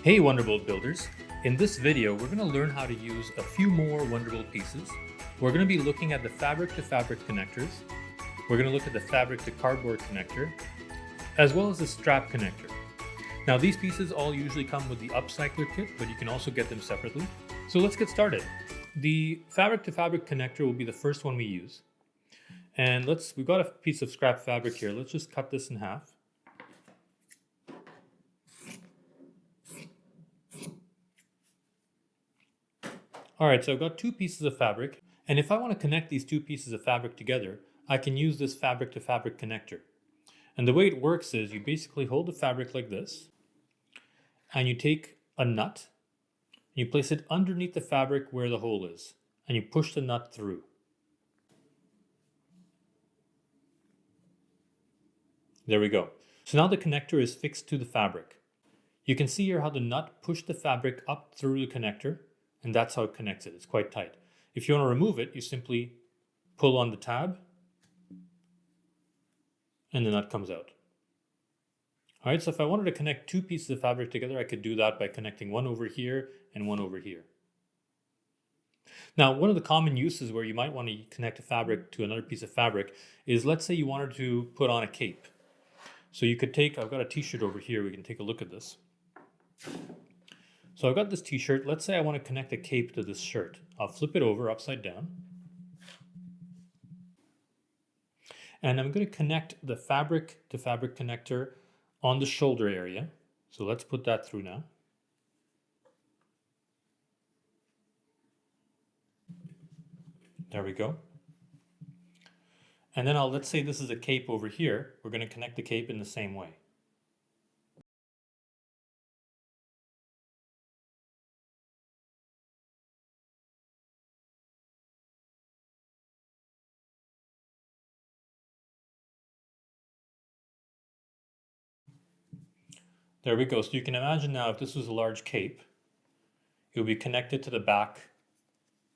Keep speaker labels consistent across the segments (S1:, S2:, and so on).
S1: Hey WondrBolt builders! In this video, we're going to learn how to use a few more WondrBolt pieces. We're going to be looking at the fabric to fabric connectors. We're going to look at the fabric to cardboard connector, as well as the strap connector. Now these pieces all usually come with the upcycler kit, but you can also get them separately. So let's get started. The fabric to fabric connector will be the first one we use. And we've got a piece of scrap fabric here. Let's just cut this in half. Alright, so I've got two pieces of fabric, and if I want to connect these two pieces of fabric together, I can use this fabric to fabric connector. And the way it works is you basically hold the fabric like this, and you take a nut, and you place it underneath the fabric where the hole is, and you push the nut through. There we go. So now the connector is fixed to the fabric. You can see here how the nut pushed the fabric up through the connector, and that's how it connects it. It's quite tight. If you want to remove it, you simply pull on the tab, and the nut comes out. All right, so if I wanted to connect two pieces of fabric together, I could do that by connecting one over here and one over here. Now, one of the common uses where you might want to connect a fabric to another piece of fabric is, let's say you wanted to put on a cape. So you could I've got a t-shirt over here, we can take a look at this. So I've got this t-shirt. Let's say I want to connect a cape to this shirt. I'll flip it over upside down. And I'm going to connect the fabric to fabric connector on the shoulder area. So let's put that through now. There we go. And then let's say this is a cape over here. We're going to connect the cape in the same way. There we go. So you can imagine now if this was a large cape, it would be connected to the back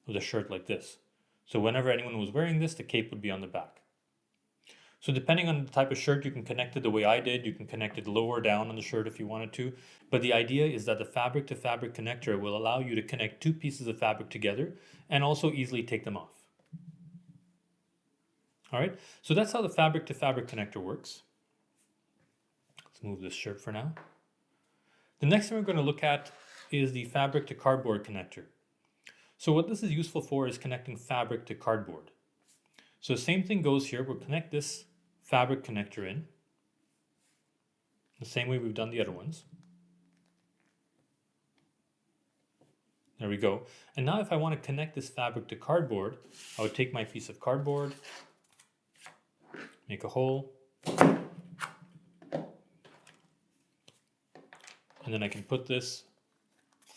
S1: of the shirt like this. So whenever anyone was wearing this, the cape would be on the back. So depending on the type of shirt, you can connect it the way I did. You can connect it lower down on the shirt if you wanted to. But the idea is that the fabric to fabric connector will allow you to connect two pieces of fabric together and also easily take them off. All right, so that's how the fabric to fabric connector works. Let's move this shirt for now. The next thing we're going to look at is the fabric to cardboard connector. So what this is useful for is connecting fabric to cardboard. So the same thing goes here. We'll connect this fabric connector in the same way we've done the other ones. There we go. And now if I want to connect this fabric to cardboard, I would take my piece of cardboard, make a hole, and then I can put this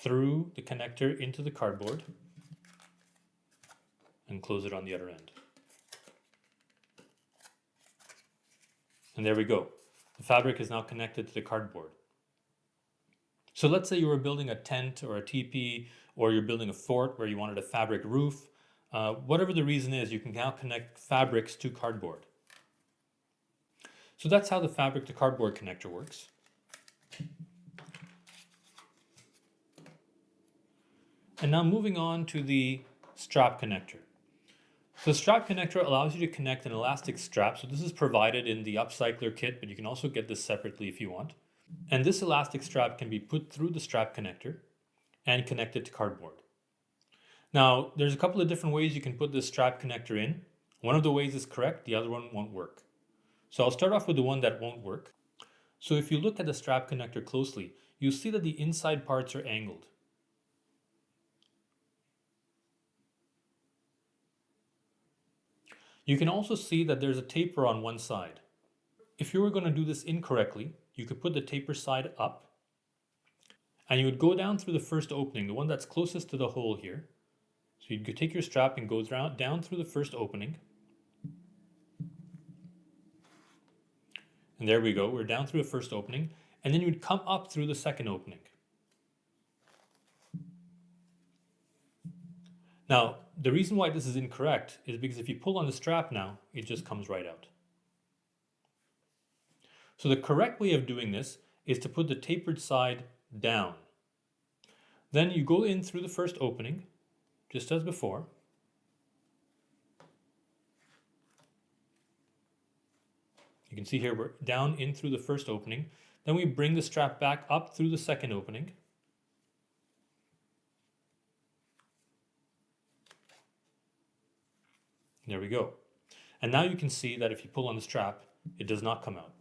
S1: through the connector into the cardboard and close it on the other end. And there we go. The fabric is now connected to the cardboard. So let's say you were building a tent or a teepee, or you're building a fort where you wanted a fabric roof. Whatever the reason is, you can now connect fabrics to cardboard. So that's how the fabric to cardboard connector works. And now moving on to the strap connector. So the strap connector allows you to connect an elastic strap. So this is provided in the upcycler kit, but you can also get this separately if you want. And this elastic strap can be put through the strap connector and connected to cardboard. Now, there's a couple of different ways you can put this strap connector in. One of the ways is correct, the other one won't work. So I'll start off with the one that won't work. So if you look at the strap connector closely, you'll see that the inside parts are angled. You can also see that there's a taper on one side. If you were going to do this incorrectly, you could put the taper side up, and you would go down through the first opening, the one that's closest to the hole here. So you could take your strap and go down through the first opening. And there we go, we're down through the first opening, and then you'd come up through the second opening. Now, the reason why this is incorrect is because if you pull on the strap now, it just comes right out. So the correct way of doing this is to put the tapered side down Then you go in through the first opening, just as before. You can see here we're down in through the first opening. Then we bring the strap back up through the second opening. There we go. And now you can see that if you pull on the strap, it does not come out.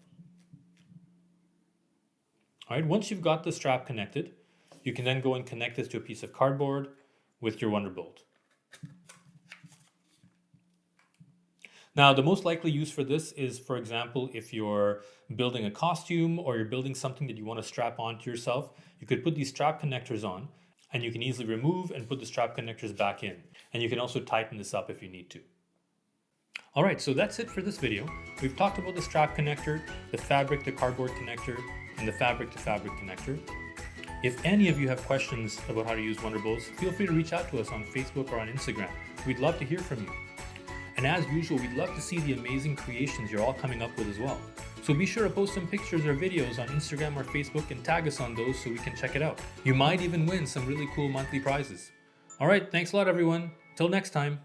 S1: All right, once you've got the strap connected, you can then go and connect this to a piece of cardboard with your WondrBolt. Now, the most likely use for this is, for example, if you're building a costume or you're building something that you want to strap onto yourself, you could put these strap connectors on and you can easily remove and put the strap connectors back in. And you can also tighten this up if you need to. All right, so that's it for this video. We've talked about the strap connector, the fabric to cardboard connector, and the fabric to fabric connector. If any of you have questions about how to use WondrBolts, feel free to reach out to us on Facebook or on Instagram. We'd love to hear from you. And as usual, we'd love to see the amazing creations you're all coming up with as well. So be sure to post some pictures or videos on Instagram or Facebook and tag us on those so we can check it out. You might even win some really cool monthly prizes. All right, thanks a lot everyone. Till next time.